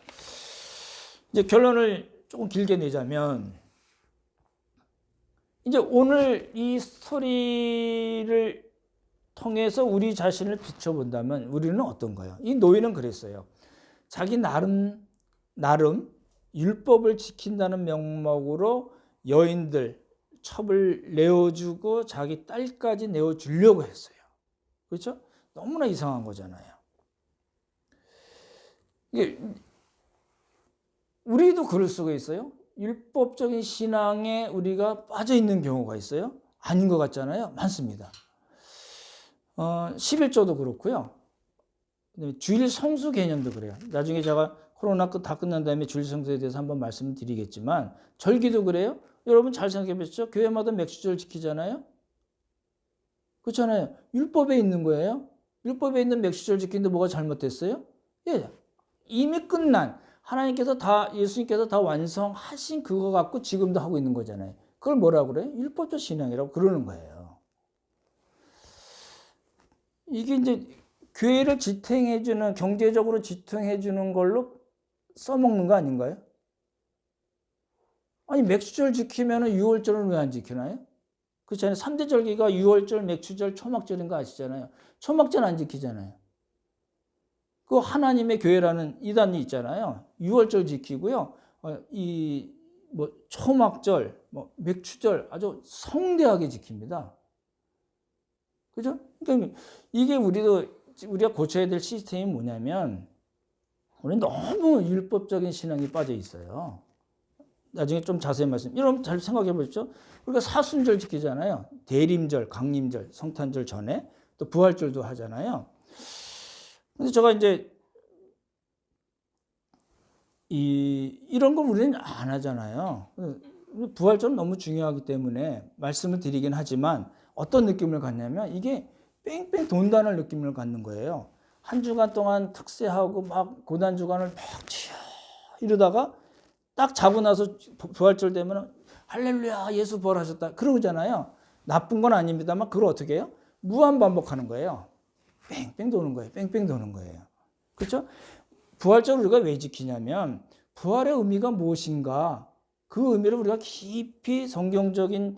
이제 결론을 조금 길게 내자면 이제 오늘 이 스토리를 통해서 우리 자신을 비춰본다면 우리는 어떤가요? 이 노인은 그랬어요. 자기 나름 율법을 지킨다는 명목으로 여인들 첩을 내어주고 자기 딸까지 내어주려고 했어요. 그렇죠? 너무나 이상한 거잖아요. 이게 우리도 그럴 수가 있어요. 율법적인 신앙에 우리가 빠져 있는 경우가 있어요. 아닌 것 같잖아요. 많습니다. 11조도 그렇고요. 주일 성수 개념도 그래요. 나중에 제가 코로나 다 끝난 다음에 주일 성수에 대해서 한번 말씀을 드리겠지만 절기도 그래요. 여러분 잘 생각해 보시죠. 교회마다 맥주절 지키잖아요. 그렇잖아요. 율법에 있는 거예요. 율법에 있는 맥주절 지키는데 뭐가 잘못됐어요? 예, 이미 끝난 하나님께서 예수님께서 다 완성하신 그거 갖고 지금도 하고 있는 거잖아요. 그걸 뭐라고 그래요? 율법적 신앙이라고 그러는 거예요. 이게 이제 교회를 지탱해주는, 경제적으로 지탱해주는 걸로 써먹는 거 아닌가요? 아니, 맥주절 지키면 6월절은 왜 안 지키나요? 그렇잖아요. 3대 절기가 6월절, 맥주절, 초막절인 거 아시잖아요. 초막절 안 지키잖아요. 그 하나님의 교회라는 이단이 있잖아요. 6월절 지키고요. 초막절, 맥주절 아주 성대하게 지킵니다. 그죠? 그러니까 이게 우리가 고쳐야 될 시스템이 뭐냐면 우리는 너무 율법적인 신앙이 빠져 있어요. 나중에 좀 자세히 여러분 잘 생각해 보십시오. 우리가 사순절 지키잖아요. 대림절, 강림절, 성탄절 전에 또 부활절도 하잖아요. 근데 제가 이제 이런 걸 우리는 안 하잖아요. 부활절은 너무 중요하기 때문에 말씀을 드리긴 하지만 어떤 느낌을 갖냐면 이게 뺑뺑 돈다는 느낌을 갖는 거예요. 한 주간 동안 특세하고 막 고난 주간을 막 이러다가 딱 자고 나서 부활절 되면 할렐루야 예수 부활하셨다 그러잖아요. 나쁜 건 아닙니다만 그걸 어떻게 해요? 무한 반복하는 거예요. 뺑뺑 도는 거예요. 뺑뺑 도는 거예요. 그렇죠? 부활절을 우리가 왜 지키냐면 부활의 의미가 무엇인가 그 의미를 우리가 깊이 성경적인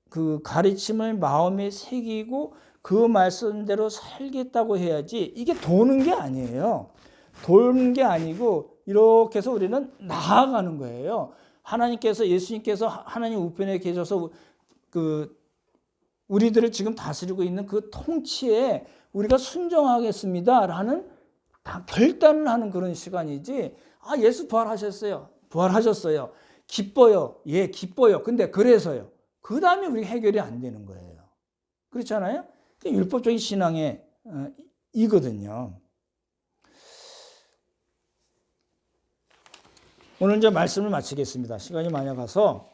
그 가르침을 마음에 새기고 그 말씀대로 살겠다고 해야지 이게 도는 게 아니에요. 도는 게 아니고 이렇게 해서 우리는 나아가는 거예요. 예수님께서 하나님 우편에 계셔서 우리들을 지금 다스리고 있는 그 통치에 우리가 순종하겠습니다라는 결단을 하는 그런 시간이지. 예수 부활하셨어요. 기뻐요. 예, 기뻐요. 근데 그래서요. 그 다음에 우리 해결이 안 되는 거예요. 그렇잖아요. 율법적인 신앙의 이거든요. 오늘 이제 말씀을 마치겠습니다. 시간이 많이 가서.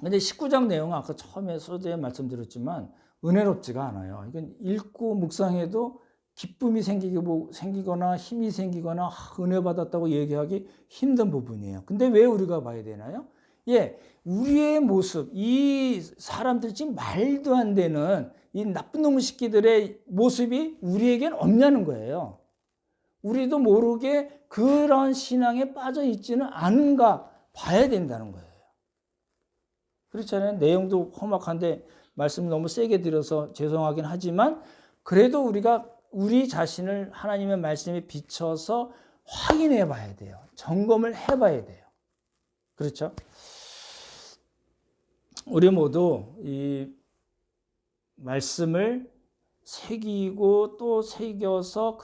근데 19장 내용은 아까 처음에 소두에 말씀드렸지만 은혜롭지가 않아요. 이건 읽고 묵상해도 기쁨이 생기거나 힘이 생기거나 은혜 받았다고 얘기하기 힘든 부분이에요. 근데 왜 우리가 봐야 되나요? 예, 우리의 모습, 이 사람들 지금 말도 안 되는 이 나쁜 놈의 새끼들의 모습이 우리에겐 없냐는 거예요. 우리도 모르게 그런 신앙에 빠져 있지는 않은가 봐야 된다는 거예요. 그렇잖아요. 내용도 험악한데 말씀 너무 세게 드려서 죄송하긴 하지만 그래도 우리가 우리 자신을 하나님의 말씀에 비춰서 확인해 봐야 돼요. 점검을 해 봐야 돼요. 그렇죠? 우리 모두 이 말씀을 새기고 또 새겨서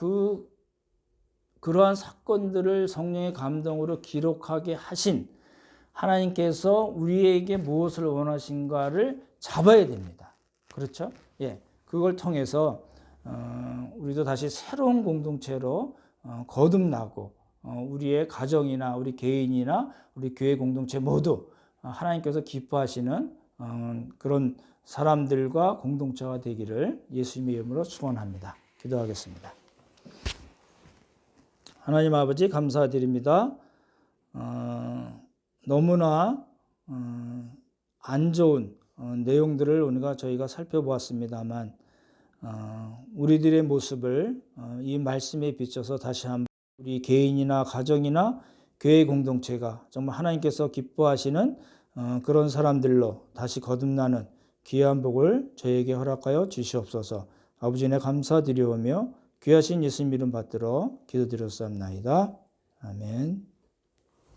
그러한 사건들을 성령의 감동으로 기록하게 하신 하나님께서 우리에게 무엇을 원하신가를 잡아야 됩니다. 그렇죠? 예, 그걸 통해서 우리도 다시 새로운 공동체로 거듭나고 우리의 가정이나 우리 개인이나 우리 교회 공동체 모두 하나님께서 기뻐하시는 그런 사람들과 공동체가 되기를 예수님의 이름으로 축원합니다. 기도하겠습니다. 하나님 아버지 감사드립니다. 너무나 안 좋은 내용들을 우리가 저희가 살펴보았습니다만 우리들의 모습을 이 말씀에 비춰서 다시 한번 우리 개인이나 가정이나 교회 공동체가 정말 하나님께서 기뻐하시는 그런 사람들로 다시 거듭나는 귀한 복을 저에게 허락하여 주시옵소서. 아버지 내 감사드리오며 귀하신 예수님 이름 받들어 기도드렸사옵나이다. 아멘.